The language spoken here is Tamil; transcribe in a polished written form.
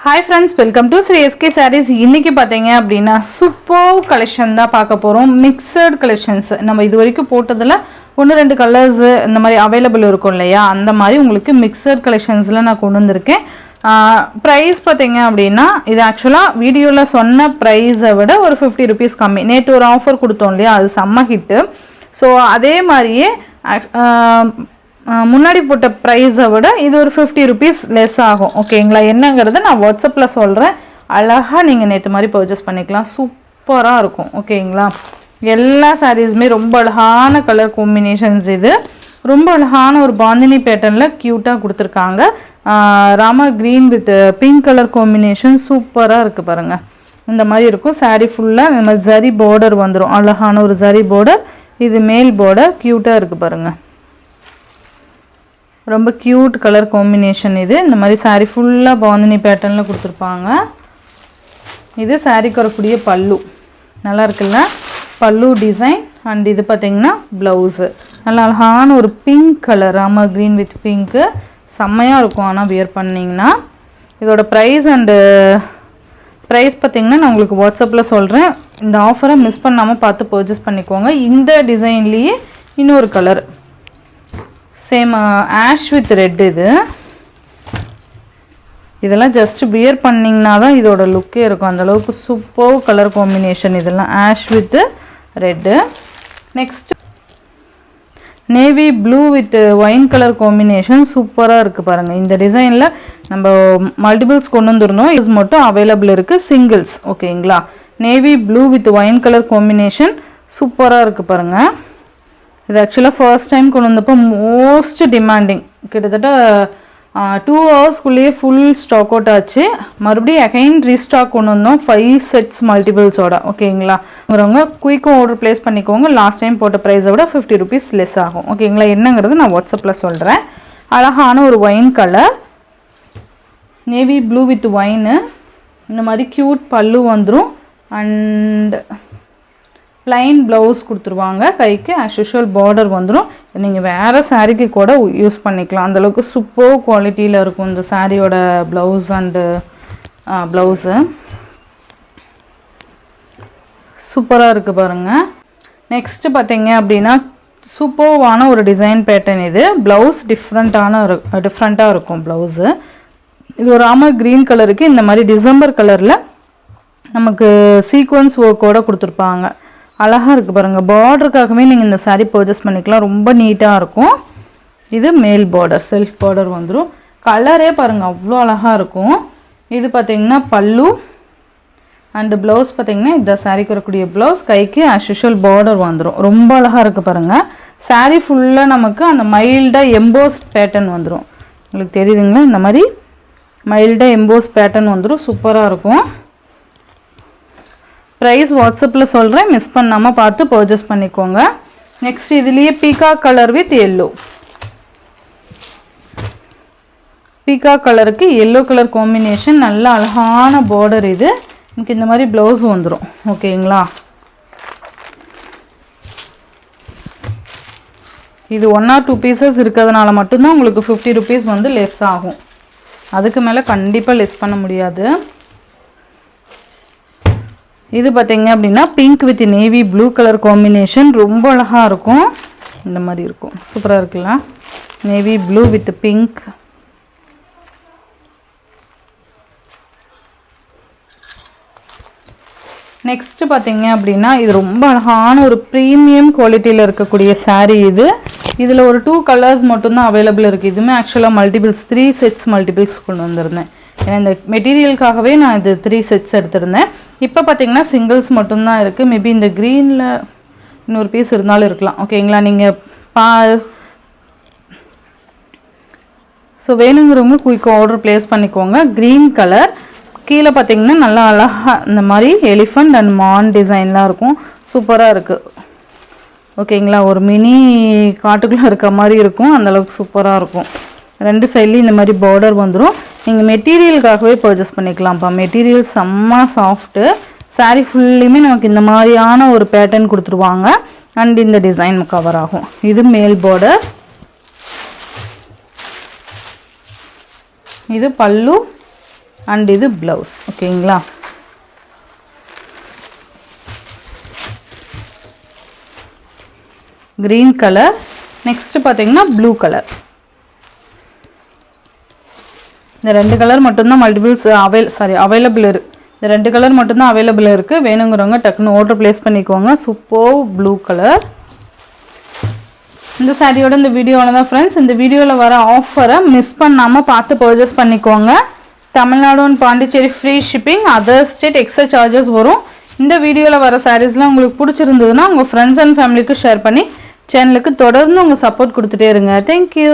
Hi friends, welcome to Sri SK Sarees. இன்னைக்கு பாத்தீங்க அப்படினா சூப்பர் கலெக்ஷன் தான் பார்க்க போறோம். Mixed collections. நம்ம இதுவரைக்கும் போட்டதுல ஒன்னு ரெண்டு கலர்ஸ் இந்த மாதிரி அவேலபிள் இருக்கும் இல்லையா, அந்த மாதிரி உங்களுக்கு மிக்ஸ்ட் கலெக்ஷன்ஸ்ல நான் கொண்டு வந்திருக்கேன். பிரைஸ் பாத்தீங்க அப்படினா இது ஆக்சுவலா வீடியோல சொன்ன பிரைஸை விட ஒரு 50 ரூபீஸ் கம்மி. நேற்று ஒரு ஆஃபர் கொடுத்தோம் இல்லையா, அது செம்ம ஹிட். ஸோ அதே மாதிரியே முன்னாடி போட்ட ப்ரைஸை விட இது ஒரு 50 ரூபீஸ் லெஸ் ஆகும். ஓகேங்களா, என்னங்கிறத நான் வாட்ஸ்அப்பில் சொல்கிறேன். அழகாக நீங்கள் நேற்று மாதிரி பர்ச்சேஸ் பண்ணிக்கலாம். சூப்பராக இருக்கும். ஓகேங்களா, எல்லா சாரீஸுமே ரொம்ப அழகான கலர் காம்பினேஷன்ஸ். இது ரொம்ப அழகான ஒரு பாந்தினி பேட்டர்னில் க்யூட்டாக கொடுத்துருக்காங்க. Rama green with pink colour combination சூப்பராக இருக்குது பாருங்கள். இந்த மாதிரி இருக்கும். சாரீ ஃபுல்லாக இந்த மாதிரி ஜரி பார்டர் வந்துடும். அழகான ஒரு ஜரி பார்டர். இது மேல் பார்டர் க்யூட்டாக இருக்குது பாருங்கள். ரொம்ப க்யூட் கலர் காம்பினேஷன் இது. இந்த மாதிரி சாரீ ஃபுல்லாக பாந்தினி பேட்டர்னில் கொடுத்துருப்பாங்க. இது சாரீக்கு வரக்கூடிய பல்லு நல்லா இருக்குல்ல, பல்லு டிசைன். அண்ட் இது பார்த்திங்கன்னா ப்ளவுஸு நல்லா அழகான ஒரு pink colour, Rama green with pink செம்மையாக இருக்கும். ஆனால் வியர் பண்ணிங்கன்னா இதோட ப்ரைஸ் அண்டு ப்ரைஸ் பார்த்திங்கன்னா நான் உங்களுக்கு வாட்ஸ்அப்பில் சொல்கிறேன். இந்த ஆஃபரை மிஸ் பண்ணாமல் பார்த்து பர்ச்சேஸ் பண்ணிக்கோங்க. இந்த டிசைன்லேயே இன்னொரு colour same ash with red. இதெல்லாம் ஜஸ்ட் வியர் பண்ணிங்கன்னா தான் இதோட லுக்கே இருக்கும். அந்தளவுக்கு சூப்பர் கலர் காம்பினேஷன். இதெல்லாம் ash with red. Next navy blue with wine colour combination சூப்பராக இருக்குது பாருங்கள். இந்த டிசைனில் நம்ம மல்டிபிள்ஸ் கொண்டு வந்துருந்தோம். இது மட்டும் அவைலபிள் இருக்குது, சிங்கிள்ஸ். ஓகேங்களா, navy blue with wine colour combination சூப்பராக இருக்குது பாருங்கள். இது ஆக்சுவலாக ஃபர்ஸ்ட் டைம் கொண்டு வந்தப்போ மோஸ்ட் டிமாண்டிங். கிட்டத்தட்ட 2 ஹவர்ஸ்க்குள்ளேயே ஃபுல் ஸ்டாக் அவுட் ஆச்சு. மறுபடியும் அகைன் ரீஸ்டாக் கொண்டு வந்தோம் 5 செட்ஸ் மல்டிபிள்ஸோட. ஓகேங்களா, வரவங்க குயிக்கும் ஆர்டர் ப்ளேஸ் பண்ணிக்கோங்க. லாஸ்ட் டைம் போட்ட ப்ரைஸை விட 50 ரூபீஸ் லெஸ் ஆகும். ஓகேங்களா, என்னங்கிறது நான் வாட்ஸ்அப்பில் சொல்கிறேன். அழகான ஒரு wine colour, navy blue with ஒயின்னு. இந்த மாதிரி க்யூட் பல்லு வந்துடும். அண்ட் ப்ளைன் ப்ளவுஸ் கொடுத்துருவாங்க. கைக்கு ஆஸ் யூஷுவல் பார்டர் வந்துடும். நீங்கள் வேறு சாரீக்கு கூட யூஸ் பண்ணிக்கலாம். அந்தளவுக்கு சூப்பர் குவாலிட்டியில் இருக்கும் இந்த சாரியோட ப்ளவுஸ் அண்டு ப்ளவுஸு சூப்பராக இருக்குது பாருங்கள். நெக்ஸ்ட்டு பார்த்தீங்க அப்படின்னா சூப்பர்வான ஒரு டிசைன் பேட்டர்ன். இது ப்ளவுஸ் டிஃப்ரெண்ட்டாக இருக்கும் ப்ளவுஸு. இது ஒரு ராமா க்ரீன் கலருக்கு இந்த மாதிரி டிசம்பர் கலரில் நமக்கு சீக்வன்ஸ் ஒர்க்கோடு கொடுத்துருப்பாங்க. அழகாக இருக்குது பாருங்கள். பார்டருக்காகவே நீங்கள் இந்த சாரீ பர்ச்சேஸ் பண்ணிக்கலாம். ரொம்ப நீட்டாக இருக்கும். இது மேல் பார்டர், செல்ஃப் பார்டர் வந்துடும். கலரே பாருங்கள் அவ்வளோ அழகாக இருக்கும். இது பார்த்திங்கன்னா பல்லு அண்டு ப்ளவுஸ் பார்த்திங்கன்னா இந்த சாரீக்கு வரக்கூடிய ப்ளவுஸ். கைக்கு ஆஸ் யூஷுவல் பார்டர் வந்துடும். ரொம்ப அழகாக இருக்குது பாருங்கள். சாரீ ஃபுல்லாக நமக்கு அந்த மைல்டாக எம்போஸ் பேட்டர்ன் வந்துடும். உங்களுக்கு தெரியுதுங்களா, இந்த மாதிரி மைல்டாக எம்போஸ் பேட்டர்ன் வந்துடும். சூப்பராக இருக்கும். ப்ரைஸ் வாட்ஸ்அப்பில் சொல்கிறேன், மிஸ் பண்ணாமல் பார்த்து பர்ச்சேஸ் பண்ணிக்கோங்க. நெக்ஸ்ட் இதுலேயே peacock colour with yellow. Peacock கலருக்கு எல்லோ கலர் காம்பினேஷன். நல்ல அழகான பார்டர். இது எனக்கு இந்த மாதிரி ப்ளவுஸ் வந்துடும். ஓகேங்களா, இது 1 or 2 பீசஸ் இருக்கிறதுனால மட்டும்தான் உங்களுக்கு 50 ரூபீஸ் வந்து லெஸ் ஆகும். அதுக்கு மேலே கண்டிப்பாக லெஸ் பண்ண முடியாது. இது பார்த்தீங்க அப்படின்னா pink with navy blue colour combination ரொம்ப அழகாக இருக்கும். இந்த மாதிரி இருக்கும். சூப்பராக இருக்குல்ல, navy blue with pink. Next பார்த்தீங்க அப்படின்னா இது ரொம்ப அழகான ஒரு ப்ரீமியம் குவாலிட்டியில் இருக்கக்கூடிய சாரீ. இதில் ஒரு 2 கலர்ஸ் மட்டும்தான் அவைலபிள் இருக்குது. இதுவுமே ஆக்சுவலாக மல்டிபிள்ஸ் 3 செட்ஸ் மல்டிபிள்ஸ் கொண்டு வந்திருந்தேன். ஏன்னா இந்த மெட்டீரியலுக்காகவே நான் இது 3 செட்ஸ் எடுத்திருந்தேன். இப்போ பார்த்தீங்கன்னா சிங்கிள்ஸ் மட்டும்தான் இருக்குது. மேபி இந்த க்ரீனில் இன்னொரு பீஸ் இருந்தாலும் இருக்கலாம். ஓகேங்களா, நீங்கள் ஸோ வேணுங்கிறவங்க குயிக் ஆர்டர் ப்ளேஸ் பண்ணிக்கோங்க. Green colour. கீழே பார்த்தீங்கன்னா நல்லா அழகாக இந்த மாதிரி எலிஃபண்ட் அண்ட் மான் டிசைன்லாம் இருக்கும். சூப்பராக இருக்குது. ஓகேங்களா, ஒரு மினி காட்டுக்குள்ளே இருக்க மாதிரி இருக்கும். அந்தளவுக்கு சூப்பராக இருக்கும். 2 சைட்லேயும் இந்த மாதிரி பார்டர் வந்துடும். நீங்கள் மெட்டீரியலுக்காகவே பர்ச்சேஸ் பண்ணிக்கலாம்ப்பா. மெட்டீரியல் செம்ம சாஃப்ட்டு. சாரீ ஃபுல்லுமே நமக்கு இந்த மாதிரியான ஒரு பேட்டர்ன் கொடுத்துருவாங்க. அண்ட் இந்த டிசைன் கவர் ஆகும். இது மேல் பார்டர். இது பல்லு. அண்ட் இது ப்ளவுஸ். ஓகேங்களா? Green colour. நெக்ஸ்ட்டு பார்த்தீங்கன்னா ப்ளூ கலர். இந்த 2 கலர் மட்டும்தான் அவைலபிள் இருக்குது. இந்த 2 கலர் மட்டும்தான் அவைலபிள் இருக்குது. வேணுங்கிறவங்க டக்குன்னு ஆர்டர் ப்ளேஸ் பண்ணிக்கோங்க. Super blue colour. இந்த சாரியோட இந்த வீடியோவில் தான் ஃப்ரெண்ட்ஸ். இந்த வீடியோவில் வர ஆஃபரை மிஸ் பண்ணாமல் பார்த்து பர்ச்சேஸ் பண்ணிக்கோங்க. Tamil Nadu and Pondicherry free shipping, other state extra charges வரும். இந்த வீடியோவில் வர சாரீஸ்லாம் உங்களுக்கு பிடிச்சிருந்ததுன்னா உங்கள் ஃப்ரெண்ட்ஸ் அண்ட் ஃபேமிலிக்கு ஷேர் பண்ணி சேனலுக்கு தொடர்ந்து உங்கள் சப்போர்ட் கொடுத்துட்டே இருங்க. தேங்க்யூ.